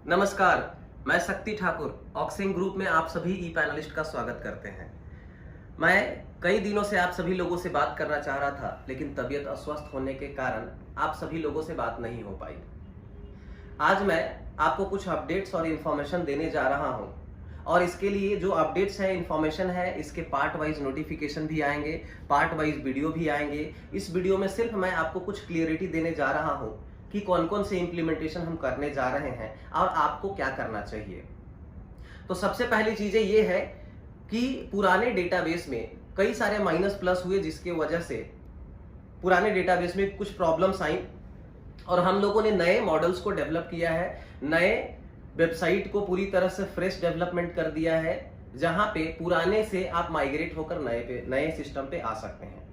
नमस्कार, मैं शक्ति ठाकुर ऑक्सिंग ग्रुप में आप सभी ई पैनलिस्ट का स्वागत करते हैं। मैं कई दिनों से आप सभी लोगों से बात करना चाह रहा था, लेकिन तबीयत अस्वस्थ होने के कारण आप सभी लोगों से बात नहीं हो पाई। आज मैं आपको कुछ अपडेट्स और इन्फॉर्मेशन देने जा रहा हूं, और इसके लिए जो अपडेट्स है, इन्फॉर्मेशन है, इसके पार्ट वाइज नोटिफिकेशन भी आएंगे, पार्ट वाइज वीडियो भी आएंगे। इस वीडियो में सिर्फ मैं आपको कुछ क्लियरिटी देने जा रहा हूं कि कौन कौन से इंप्लीमेंटेशन हम करने जा रहे हैं और आपको क्या करना चाहिए। तो सबसे पहली चीजें ये है कि पुराने डेटाबेस में कई सारे माइनस प्लस हुए, जिसके वजह से पुराने डेटाबेस में कुछ प्रॉब्लम्स आई और हम लोगों ने नए मॉडल्स को डेवलप किया है, नए वेबसाइट को पूरी तरह से फ्रेश डेवलपमेंट कर दिया है, जहां पे पुराने से आप माइग्रेट होकर नए सिस्टम पे आ सकते हैं।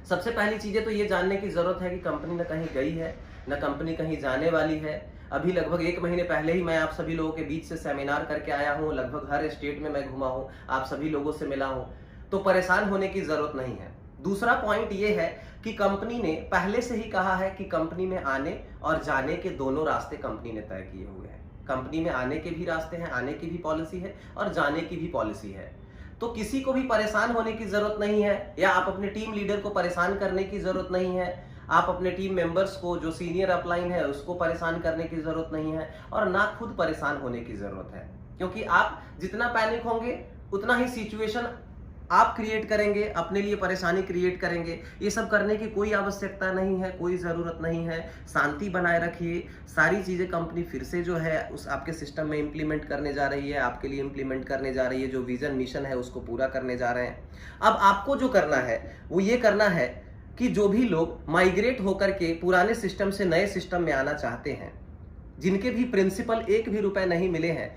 सबसे पहली चीजें तो ये जानने की जरूरत है कि कंपनी न कहीं गई है, न कंपनी कहीं जाने वाली है। अभी लगभग 1 महीने पहले ही मैं आप सभी लोगों के बीच से सेमिनार करके आया हूं, लगभग हर स्टेट में मैं घुमा हूं, आप सभी लोगों से मिला हूं, तो परेशान होने की जरूरत नहीं है। दूसरा पॉइंट ये है कि कंपनी ने पहले से ही कहा है कि कंपनी में आने और जाने के दोनों रास्ते कंपनी ने तय किए हुए हैं। कंपनी में आने के भी रास्ते हैं, आने की भी पॉलिसी है और जाने की भी पॉलिसी है। तो किसी को भी परेशान होने की जरूरत नहीं है, या आप अपने टीम लीडर को परेशान करने की जरूरत नहीं है, आप अपने टीम मेंबर्स को, जो सीनियर अपलाइन है, उसको परेशान करने की जरूरत नहीं है, और ना खुद परेशान होने की जरूरत है। क्योंकि आप जितना पैनिक होंगे उतना ही सिचुएशन आप क्रिएट करेंगे, अपने लिए परेशानी क्रिएट करेंगे। ये सब करने की कोई आवश्यकता नहीं है, कोई ज़रूरत नहीं है। शांति बनाए रखिए। सारी चीज़ें कंपनी फिर से जो है उस आपके सिस्टम में इम्प्लीमेंट करने जा रही है, आपके लिए इम्प्लीमेंट करने जा रही है। जो विजन मिशन है उसको पूरा करने जा रहे हैं। अब आपको जो करना है वो ये करना है कि जो भी लोग माइग्रेट होकर के पुराने सिस्टम से नए सिस्टम में आना चाहते हैं, जिनके भी प्रिंसिपल 1 भी रुपए नहीं मिले हैं,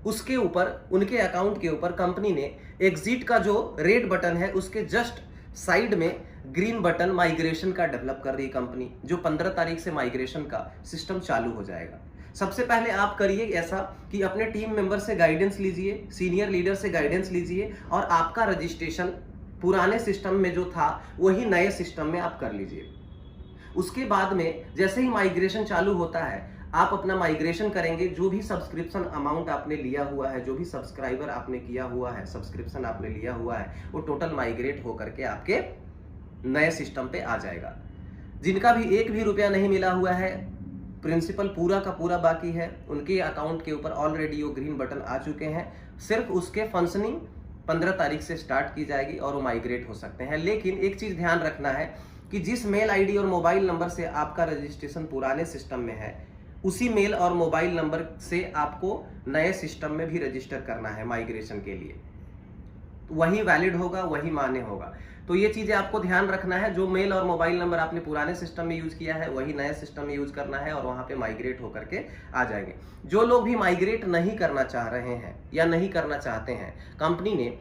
उसके ऊपर, उनके अकाउंट के ऊपर कंपनी ने एग्जिट का जो रेड बटन है उसके जस्ट साइड में ग्रीन बटन माइग्रेशन का डेवलप कर रही है कंपनी, जो 15 तारीख से माइग्रेशन का सिस्टम चालू हो जाएगा। सबसे पहले आप करिए ऐसा कि अपने टीम मेंबर से गाइडेंस लीजिए, सीनियर लीडर से गाइडेंस लीजिए, और आपका रजिस्ट्रेशन पुराने सिस्टम में जो था वही नए सिस्टम में आप कर लीजिए। उसके बाद में जैसे ही माइग्रेशन चालू होता है, आप अपना माइग्रेशन करेंगे। जो भी सब्सक्रिप्शन अमाउंट आपने लिया हुआ है, जो भी सब्सक्राइबर आपने किया हुआ है, सब्सक्रिप्शन आपने लिया हुआ है, वो टोटल माइग्रेट होकर के आपके नए सिस्टम पे आ जाएगा। जिनका भी 1 भी रुपया नहीं मिला हुआ है, प्रिंसिपल पूरा का पूरा बाकी है, उनके अकाउंट के ऊपर ऑलरेडी वो ग्रीन बटन आ चुके हैं। सिर्फ उसके फंक्शनिंग 15 तारीख से स्टार्ट की जाएगी और वो माइग्रेट हो सकते हैं। लेकिन एक चीज ध्यान रखना है कि जिस मेल आईडी और मोबाइल नंबर से आपका रजिस्ट्रेशन पुराने सिस्टम में है, उसी मेल और मोबाइल नंबर से आपको नए सिस्टम में भी रजिस्टर करना है माइग्रेशन के लिए। वही वैलिड होगा, वही मान्य होगा। तो ये चीजें आपको ध्यान रखना है। जो मेल और मोबाइल नंबर आपने पुराने सिस्टम में यूज किया है, वही नए सिस्टम में यूज करना है, और वहां पे माइग्रेट होकर के आ जाएंगे। जो लोग भी माइग्रेट नहीं करना चाह रहे हैं या नहीं करना चाहते हैं, कंपनी ने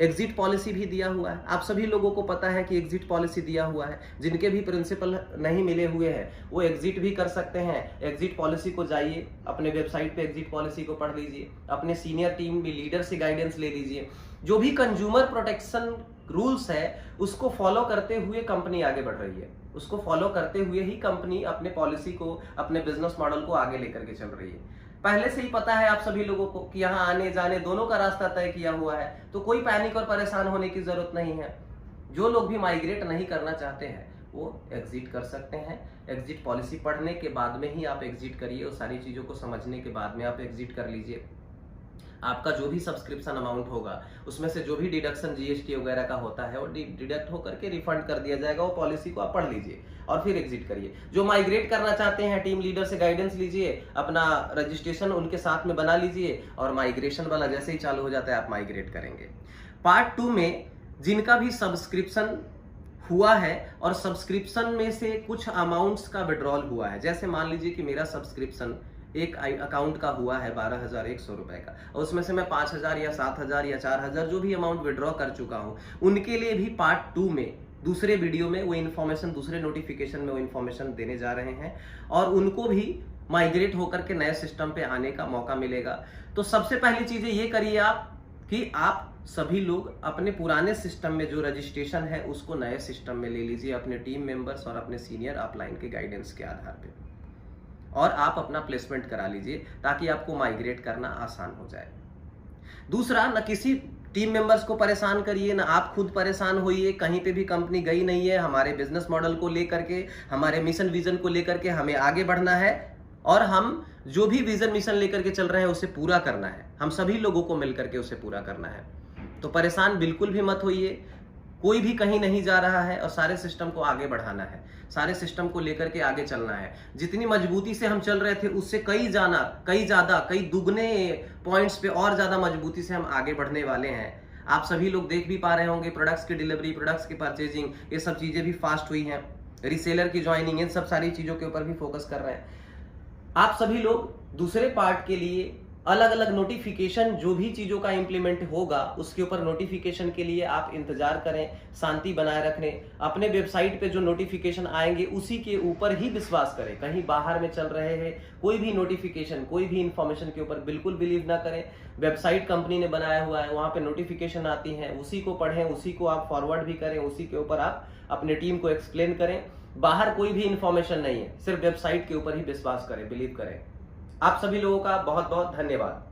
एग्जिट पॉलिसी भी दिया हुआ है। आप सभी लोगों को पता है कि एग्जिट पॉलिसी दिया हुआ है। जिनके भी प्रिंसिपल नहीं मिले हुए हैं वो एग्जिट भी कर सकते हैं। एग्जिट पॉलिसी को जाइए, अपने वेबसाइट पे एग्जिट पॉलिसी को पढ़ लीजिए, अपने सीनियर टीम भी लीडर से गाइडेंस ले लीजिए। जो भी कंज्यूमर प्रोटेक्शन रूल्स है उसको फॉलो करते हुए कंपनी आगे बढ़ रही है। उसको फॉलो करते हुए ही कंपनी अपने पॉलिसी को, अपने बिजनेस मॉडल को आगे लेकर के चल रही है। पहले से ही पता है आप सभी लोगों को कि यहाँ आने जाने दोनों का रास्ता तय किया हुआ है, तो कोई पैनिक और परेशान होने की जरूरत नहीं है। जो लोग भी माइग्रेट नहीं करना चाहते हैं वो एग्जिट कर सकते हैं। एग्जिट पॉलिसी पढ़ने के बाद में ही आप एग्जिट करिए, और सारी चीजों को समझने के बाद में आप एग्जिट कर लीजिए। आपका जो भी सब्सक्रिप्शन अमाउंट होगा उसमें से जो भी डिडक्शन जीएसटी वगैरह का होता है वो डिडक्ट होकर के रिफंड कर दिया जाएगा। वो पॉलिसी को आप पढ़ लीजिए और फिर एग्जिट करिए। जो माइग्रेट करना चाहते हैं, टीम लीडर से गाइडेंस लीजिए, अपना रजिस्ट्रेशन उनके साथ में बना लीजिए, और माइग्रेशन वाला जैसे ही चालू हो जाता है आप माइग्रेट करेंगे। पार्ट 2 में जिनका भी सब्सक्रिप्शन हुआ है और सब्सक्रिप्शन में से कुछ अमाउंट्स का विड्रॉल हुआ है, जैसे मान लीजिए कि मेरा सब्सक्रिप्शन एक अकाउंट का हुआ है 12,100 रुपए का, और उसमें से मैं 5,000 या 7,000 या 4,000 जो भी अमाउंट विड्रॉ कर चुका हूं, उनके लिए भी पार्ट 2 में, दूसरे वीडियो में वो इन्फॉर्मेशन, दूसरे नोटिफिकेशन में वो इन्फॉर्मेशन देने जा रहे हैं, और उनको भी माइग्रेट होकर के नए सिस्टम पे आने का मौका मिलेगा। तो सबसे पहली चीजें ये करिए आप कि आप सभी लोग अपने पुराने सिस्टम में जो रजिस्ट्रेशन है उसको नए सिस्टम में ले लीजिए, अपने टीम मेंबर्स और अपने सीनियर अपलाइन के गाइडेंस के आधार पे। और आप अपना प्लेसमेंट करा लीजिए ताकि आपको माइग्रेट करना आसान हो जाए। दूसरा, न किसी टीम मेंबर्स को परेशान करिए, ना आप खुद परेशान होइए। कहीं पे भी कंपनी गई नहीं है, हमारे बिजनेस मॉडल को लेकर के, हमारे मिशन विजन को लेकर के हमें आगे बढ़ना है और हम जो भी विजन मिशन लेकर के चल रहे हैं उसे पूरा करना है, हम सभी लोगों को मिलकर के उसे पूरा करना है। तो परेशान बिल्कुल भी मत होइए, कोई भी कहीं नहीं जा रहा है और सारे सिस्टम को आगे बढ़ाना है, सारे सिस्टम को लेकर के आगे चलना है। जितनी मजबूती से हम चल रहे थे उससे कई ज्यादा कई दुगने पॉइंट्स पे और ज्यादा मजबूती से हम आगे बढ़ने वाले हैं। आप सभी लोग देख भी पा रहे होंगे, प्रोडक्ट्स की डिलीवरी, प्रोडक्ट्स की परचेजिंग, ये सब चीजें भी फास्ट हुई हैं। रीसेलर की ज्वाइनिंग, इन सब सारी चीजों के ऊपर भी फोकस कर रहे हैं। आप सभी लोग दूसरे पार्ट के लिए अलग अलग नोटिफिकेशन, जो भी चीजों का इंप्लीमेंट होगा उसके ऊपर नोटिफिकेशन के लिए आप इंतजार करें, शांति बनाए रखें। अपने वेबसाइट पे जो नोटिफिकेशन आएंगे उसी के ऊपर ही विश्वास करें। कहीं बाहर में चल रहे हैं कोई भी नोटिफिकेशन, कोई भी इंफॉर्मेशन के ऊपर बिल्कुल बिलीव ना करें। वेबसाइट कंपनी ने बनाया हुआ है, वहां पे नोटिफिकेशन आती है, उसी को पढ़ें, उसी को आप फॉरवर्ड भी करें, उसी के ऊपर आप अपने टीम को एक्सप्लेन करें। बाहर कोई भी इंफॉर्मेशन नहीं है, सिर्फ वेबसाइट के ऊपर ही विश्वास करें, बिलीव करें। आप सभी लोगों का बहुत बहुत धन्यवाद।